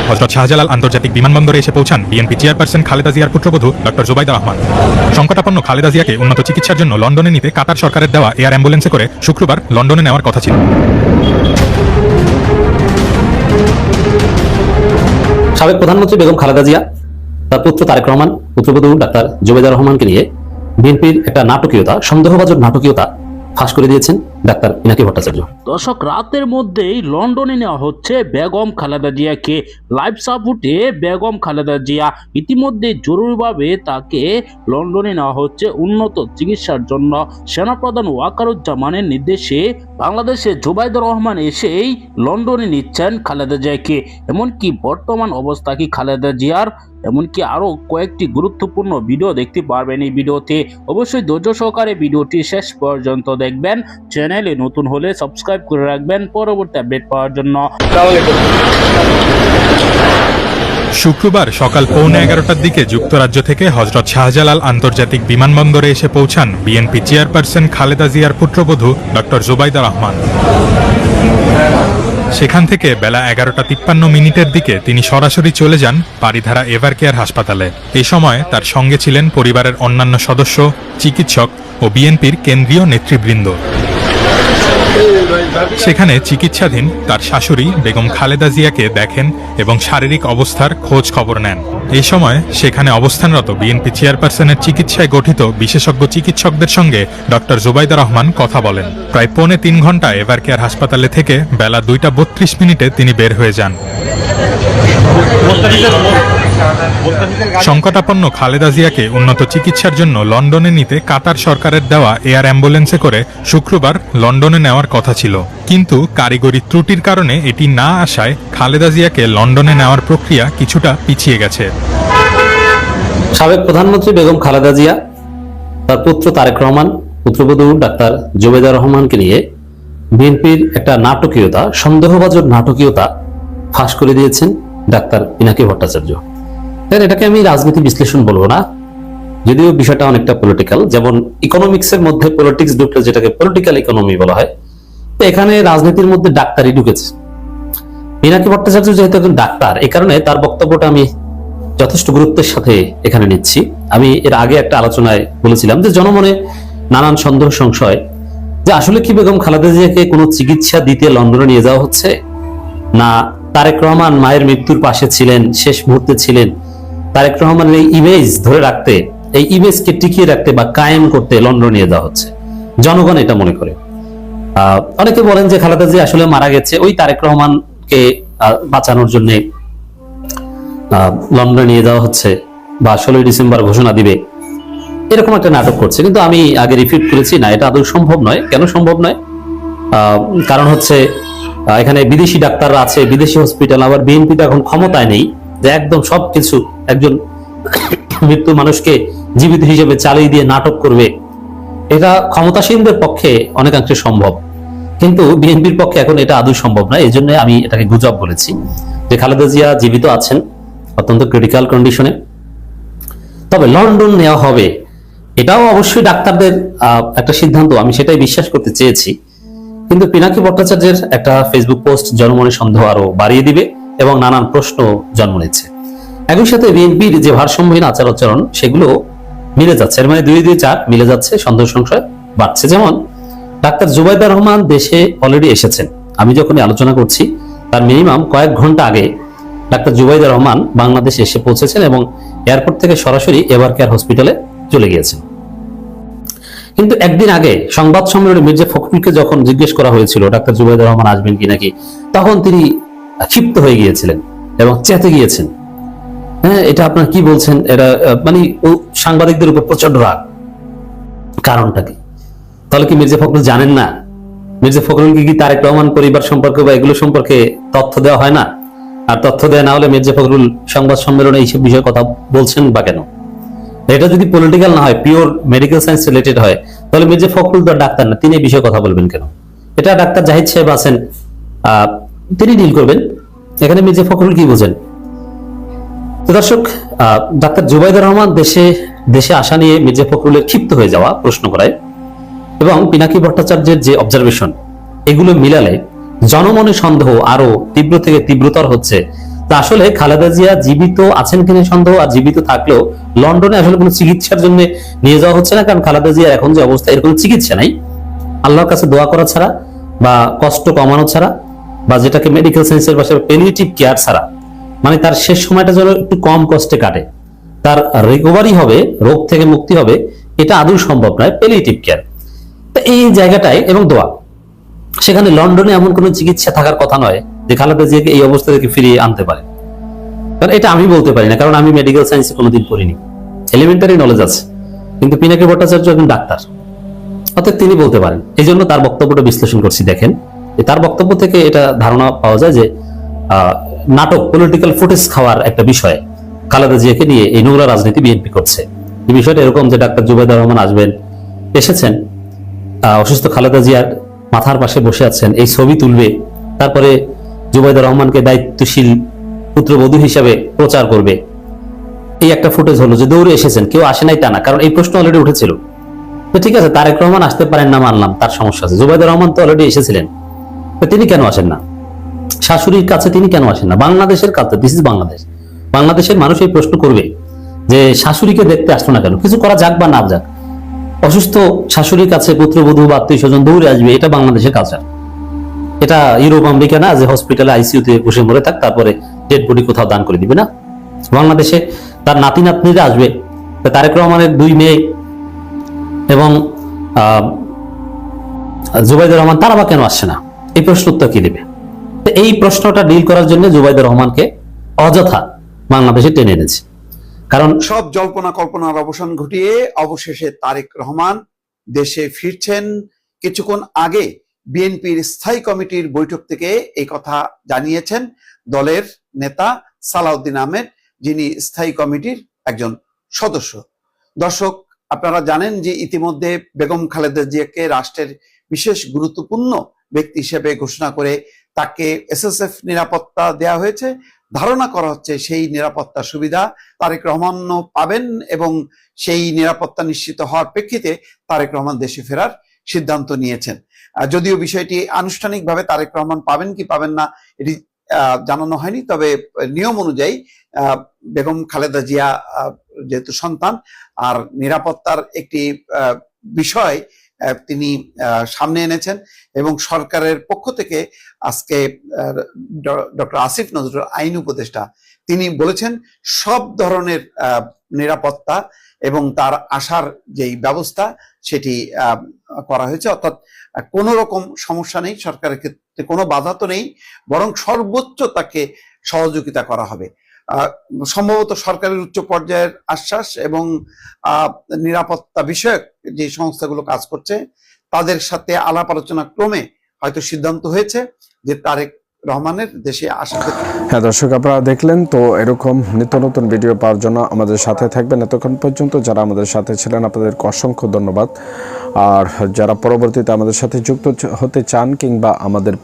হযরত শাহজালাল আন্তর্জাতিক বিমানবন্দরে এসে পৌঁছান বিএনপি চেয়ারপারসন খালেদা জিয়ার পুত্রবধূ ডক্টর জুবাইদা রহমান। সংকটাপন্ন খালেদা জিয়াকে উন্নত চিকিৎসার জন্য লন্ডনে নিতে কাতার সরকারের দেওয়া এয়ার অ্যাম্বুলেন্সে করে শুক্রবার লন্ডনে নেওয়ার কথা ছিল। সাবেক প্রধানমন্ত্রী বেগম খালেদা জিয়া তার পুত্র তারেক রহমান, পুত্রবধূ ডাক্তার জুবাইদা রহমানকে নিয়ে বিএনপির একটা নাটকীয়তা, সন্দেহভাজন নাটকীয়তা ফাঁস করে দিয়েছেন ডাক্তার পিনাকি ভট্টাচার্য। দর্শক, রাতের মধ্যেই লন্ডনে নেওয়া হচ্ছে বেগম খালেদা জিয়াকে। লাইভ সাপোর্টে বেগম খালেদা জিয়া ইতিমধ্যে জরুরিভাবে তাকে লন্ডনে নেওয়া হচ্ছে উন্নত চিকিৎসার জন্য। সেনাপ্রধান ওয়াকারুজ্জামানের নির্দেশে বাংলাদেশে জুবাইদা রহমান এসেই লন্ডনে নিচ্ছেন খালেদা জিয়াকে। এমনকি বর্তমান অবস্থা কি খালেদা জিয়ার, এমনকি আরো কয়েকটি গুরুত্বপূর্ণ ভিডিও দেখতে পারবেন এই ভিডিওতে। অবশ্যই ধৈর্য সহকারে ভিডিওটি শেষ পর্যন্ত দেখবেন। চ্যানেলে নতুন হলে সাবস্ক্রাইব করে রাখবেন পরবর্তী আপডেট পাওয়ার জন্য। শুক্রবার সকাল 11:15টার দিকে যুক্তরাজ্য থেকে হযরত শাহজালাল আন্তর্জাতিক বিমানবন্দরে এসে পৌঁছান বিএনপি চেয়ারপারসন খালেদা জিয়ার পুত্রবধূ ডক্টর জুবাইদা রহমান। সেখান থেকে বেলা 11:53 দিকে তিনি সরাসরি চলে যান বারিধারা এভার কেয়ার হাসপাতালে। এই সময় তার সঙ্গে ছিলেন পরিবারের অন্যান্য সদস্য, চিকিৎসক ও বিএনপির কেন্দ্রীয় নেতৃবৃন্দ। সেখানে চিকিৎসাধীন তার শাশুড়ি বেগম খালেদা জিয়াকে দেখেন এবং শারীরিক অবস্থার খোঁজ খবর নেন। এই সময় সেখানে অবস্থানরত বিএনপি চেয়ারপারসনের চিকিৎসায় গঠিত বিশেষজ্ঞ চিকিৎসকদের সঙ্গে ডক্টর জুবাইদা রহমান কথা বলেন। প্রায় 3.25 ঘন্টা এভার কেয়ার হাসপাতালে থেকে বেলা 2:32 তিনি বের হয়ে যান। সংকটাপন্ন খালেদা জিয়াকে উন্নত চিকিৎসার জন্য লন্ডনে নিতে কাতার সরকারের দেওয়া এয়ার অ্যাম্বুলেন্সে করে শুক্রবার লন্ডনে নেওয়ার কথা ছিল, কিন্তু কারিগরি ত্রুটির কারণে এটি না আসায় খালেদা জিয়াকে লন্ডনে নেওয়ার প্রক্রিয়া কিছুটা পিছিয়ে গেছে। সাবেক প্রধানমন্ত্রী বেগম খালেদা জিয়া তার পুত্র তারেক রহমান, পুত্রবধূ ডাক্তার জুবাইদা রহমানকে নিয়ে বিএনপির একটা নাটকীয়তা, সন্দেহভাজন নাটকীয়তা ফাঁস করে দিয়েছেন ডাক্তার পিনাকি ভট্টাচার্য। এটাকে আমি রাজনীতি বিশ্লেষণ বলবো না, যদিও বিষয়টা অনেকটা পলিটিক্যাল। যেমন ইকোনমিক্সের মধ্যে পলিটিক্স ঢুকলে যেটাকে পলিটিক্যাল ইকোনমি বলা হয়, তো এখানে রাজনীতির মধ্যে ডাক্তারি ঢুকেছে। পিনাকি ভট্টাচার্য যেহেতু একজন ডাক্তার, এই কারণে তার বক্তব্যটা আমি যথেষ্ট গুরুত্বের সাথে এখানে নিচ্ছি। আমি এর আগে একটা আলোচনায় বলেছিলাম যে জনমনে নানান সন্দেহ সংশয় যে আসলে কি বেগম খালেদা জিয়াকে কোনো চিকিৎসা দিতে লন্ডনে নিয়ে যাওয়া হচ্ছে, না তারেক রহমান মায়ের মৃত্যুর পাশে ছিলেন, শেষ মুহূর্তে ছিলেন, তারেক রহমানের এই ইমেজ ধরে রাখতে, এই ইমেজকে টিকিয়ে রাখতে বা কায়েম করতে লন্ডন নিয়ে যাওয়া হচ্ছে। জনগণ এটা মনে করে। অনেকে বলেন যে খালেদা জিয়া আসলে মারা গেছে, ওই তারেক রহমানকে বাঁচানোর জন্য লন্ডনে নিয়ে যাওয়া হচ্ছে বা 16 ডিসেম্বর ঘোষণা দিবে, এরকম একটা নাটক করছে। কিন্তু আমি আগে রিপিট করেছি, না, এটা আদৌ সম্ভব নয়। কেন সম্ভব নয়? কারণ হচ্ছে এখানে বিদেশি ডাক্তাররা আছে, বিদেশি হসপিটাল, আবার বিএনপি তো এখন ক্ষমতায় নেই যে একদম সবকিছু একজন মৃত্যু মানুষকে জীবিত হিসেবে চালিয়ে দিয়ে নাটক করবে। এটা ক্ষমতাসীনদের পক্ষে অনেকাংশে সম্ভব, কিন্তু বিএনপির পক্ষে এখন এটা আদৌ সম্ভব নয়। এই জন্য আমি এটাকে গুজব বলেছি যে খালেদা জিয়া জীবিত আছেন অত্যন্ত ক্রিটিক্যাল কন্ডিশনে। তবে লন্ডন নেওয়া হবে, এটাও অবশ্যই ডাক্তারদের একটা সিদ্ধান্ত, আমি সেটাই বিশ্বাস করতে চেয়েছি। কিন্তু পিনাকি ভট্টাচার্যের একটা ফেসবুক পোস্ট জনমনের সন্দেহ আরো বাড়িয়ে দিবে এবং নানান প্রশ্ন জন্ম নিচ্ছে। একই সাথে বিএনপির যে ভারসাম্যহীন আচার আচরণ, সেগুলো মিলে যাচ্ছে, এর মানে 2-2-4 মিলে যাচ্ছে, সন্দেহ সংশয় বাড়ছে। যেমন ডাক্তার জুবাইদা রহমান দেশে অলরেডি এসেছেন। আমি যখন আলোচনা করছি তার মিনিমাম কয়েক ঘন্টা আগে ডাক্তার জুবাইদা রহমান বাংলাদেশে এসে পৌঁছেছেন এবং এয়ারপোর্ট থেকে সরাসরি এভার কেয়ার হসপিটালে চলে গিয়েছেন। কিন্তু একদিন আগে সংবাদ সম্মেলনে মির্জা ফখরুলকে যখন জিজ্ঞেস করা হয়েছিল ডাক্তার জুবাইদা রহমান আসবেন কি নাকি, তখন তিনি ক্ষিপ্ত হয়ে গিয়েছিলেন এবং চেতে গিয়েছেন। হ্যাঁ, এটা আপনার কি বলছেন? এটা মানে সাংবাদিকদের উপর প্রচন্ড রাগ। কারণটা কি? তাহলে কি মির্জা ফখরুল জানেন না? মির্জা ফখরুলকে কি তারেক রহমান পরিবার সম্পর্কে বা এগুলো সম্পর্কে তথ্য দেওয়া হয় না? আর তথ্য দেওয়া না হলে মির্জা ফখরুল সংবাদ সম্মেলনে এইসব বিষয়ে কথা বলছেন বা কেন? এটা যদি পলিটিক্যাল না হয়, পিওর মেডিকেল সায়েন্স রিলেটেড হয়, তাহলে মির্জা ফখরুল তো ডাক্তার না, তিনি এই বিষয়ে কথা বলবেন কেন? এটা ডাক্তার জাহিদ সাহেব আছেন, তিনি ডিল করবেন। এখানে মির্জা ফখরুল কি বোঝেন? তো দর্শক, ডাক্তার জুবাইদা রহমান দেশে আসা নিয়ে মির্জা ফখরুলের ক্ষিপ্ত হয়ে যাওয়া প্রশ্ন করায় এবং পিনাকি ভট্টাচার্যের যে অবজারভেশন, এগুলো মিলালে জনমনে সন্দেহ আরো তীব্র থেকে তীব্রতর হচ্ছে। তা আসলে খালেদা জিয়া জীবিত আছেন কিনা সন্দেহ, আর জীবিত থাকলেও লন্ডনে আসলে কোনো চিকিৎসার জন্য নিয়ে যাওয়া হচ্ছে না, কারণ খালেদা জিয়ার এখন যে অবস্থা, এর কোনো চিকিৎসা নাই আল্লাহর কাছে দোয়া করা ছাড়া, বা কষ্ট কমানো ছাড়া, বা যেটাকে মেডিকেল সায়েন্সের ভাষায় প্যালিয়েটিভ কেয়ার ছাড়া, মানে তার শেষ সময়টা যেন একটু কম কষ্টে কাটে, তার রিকভারি হবে, রোগ থেকে মুক্তি হবে, এটা আদৌ সম্ভব নয় প্যালিয়েটিভ কেয়ার। তো এই জায়গাটায় এবং দোয়া, সেখানে লন্ডনে এমন কোনো চিকিৎসা থাকার কথা নয় যে খালেদা জিয়াকে এই অবস্থা থেকে ফিরিয়ে আনতে পারে। কারণ এটা আমি বলতে পারি না, কারণ আমি মেডিকেল সায়েন্সে কোনোদিন পড়িনি, এলিমেন্টারি নলেজ আছে, কিন্তু পিনাকি ভট্টাচার্য একজন ডাক্তার, অর্থাৎ তিনি বলতে পারেন। এই জন্য তার বক্তব্যটা বিশ্লেষণ করছি। দেখেন, তার বক্তব্য থেকে এটা ধারণা পাওয়া যায় যে নাটক, পলিটিক্যাল ফুটেজ খাওয়ার একটা বিষয় খালেদা জিয়াকে নিয়ে এই নোংরা রাজনীতি বিএনপি করছে। এই বিষয়টা এরকম যে ডাক্তার জুবাইদুর রহমান এসেছেন, অসুস্থ খালেদা জিয়ার মাথার পাশে বসে আছেন, এই ছবি তুলবে, তারপরে জুবাইদুর রহমানকে দায়িত্বশীল পুত্রবধূ হিসাবে প্রচার করবে। এই একটা ফুটেজ হলো যে দৌড়ে এসেছেন, কেউ আসে নাই তা না, কারণ এই প্রশ্ন অলরেডি উঠেছিল। তো ঠিক আছে, তারেক রহমান আসতে পারেন না, মানলাম, তার সমস্যা আছে। জুবাইদুর রহমান তো অলরেডি এসেছিলেন, তো তিনি কেন আসেন না? শাশুড়ির কাছে তিনি কেন আসেন না? বাংলাদেশের কাছে, দিস ইজ বাংলাদেশ, বাংলাদেশের মানুষ এই প্রশ্ন করবে যে শাশুড়িকে দেখতে আসলো না কেন? কিছু করা যাক বা না যাক, অসুস্থ শাশুড়ির কাছে পুত্রবধূ বা আত্মীয় স্বজন দৌড়ে আসবে, এটা বাংলাদেশের কালচার। এটা ইউরোপ আমেরিকা না যে হসপিটালে আইসিইউতে বসে মরে থাক, তারপরে ডেড বডি কোথাও দান করে দিবে না। বাংলাদেশে তার নাতি নাতনিরা আসবে, তারেক রহমানের 2 মেয়ে এবং জুবাইদুর রহমান, তারা বা কেন আসছে না? এই প্রশ্ন উত্তর কি দেবে? এই প্রশ্নটা ডিল করার জন্য জুবাইদুর রহমানকে অযথা বাংলাদেশে টেনে এনেছে। কারণ সব জল্পনা কল্পনার অবসান ঘটিয়ে অবশেষে তারেক রহমান দেশে ফিরছেন। কিছুক্ষণ আগে বিএনপির স্থায়ী কমিটির বৈঠক থেকে এই কথা জানিয়েছেন দলের নেতা সালাউদ্দিন আহমেদ, যিনি স্থায়ী কমিটির একজন সদস্য। দর্শক, আপনারা জানেন যে ইতিমধ্যে বেগম খালেদা জিয়াকে রাষ্ট্রের বিশেষ গুরুত্বপূর্ণ ব্যক্তি হিসেবে ঘোষণা করে তাকে এসএসএফ নিরাপত্তা দেয়া হয়েছে। ধারণা করা হচ্ছে সেই নিরাপত্তা সুবিধা তারেক রহমানও পাবেন, এবং সেই নিরাপত্তা নিশ্চিত হওয়ার প্রেক্ষিতে তারেক রহমান দেশে ফেরার সিদ্ধান্ত নিয়েছেন। যদিও বিষয়টি আনুষ্ঠানিকভাবে তারেক রহমান পাবেন কি পাবেন না এটি জানানো হয়নি, তবে নিয়ম অনুযায়ী বেগম খালেদা জিয়া যেহেতু সন্তান, আর নিরাপত্তার একটি বিষয় তিনি সামনে এনেছেন, এবং সরকারের পক্ষ থেকে আজকে ডক্টর আসিফ নজরুল আইন উপদেষ্টা তিনি বলেছেন সব ধরনের নিরাপত্তা এবং তার আসার যেই ব্যবস্থা সেটি করা হয়েছে, অর্থাৎ কোনো রকম সমস্যা নেই, সরকারের ক্ষেত্রে কোনো বাধা তো নেই, বরং সর্বোচ্চ তাকে সহযোগিতা করা হবে। সম্ভবত সরকারের উচ্চ পর্যায়ের আশ্বাস এবং নিরাপত্তা বিষয়ক যে সংস্থাগুলো কাজ করছে তাদের সাথে আলাপ আলোচনা ক্রমে হয়তো সিদ্ধান্ত হয়েছে যে তারেক রহমানের দেশে আসা। হ্যাঁ দর্শক, আপনারা দেখলেন তো, এরকম নিত্য নতুন ভিডিও পাওয়ার জন্য আমাদের সাথে থাকবেন। এতক্ষণ পর্যন্ত যারা আমাদের সাথে ছিলেন আপনাদেরকে অসংখ্য ধন্যবাদ। আর যারা পরবর্তীতে আমাদের সাথে যুক্ত হতে চান কিংবা আমাদের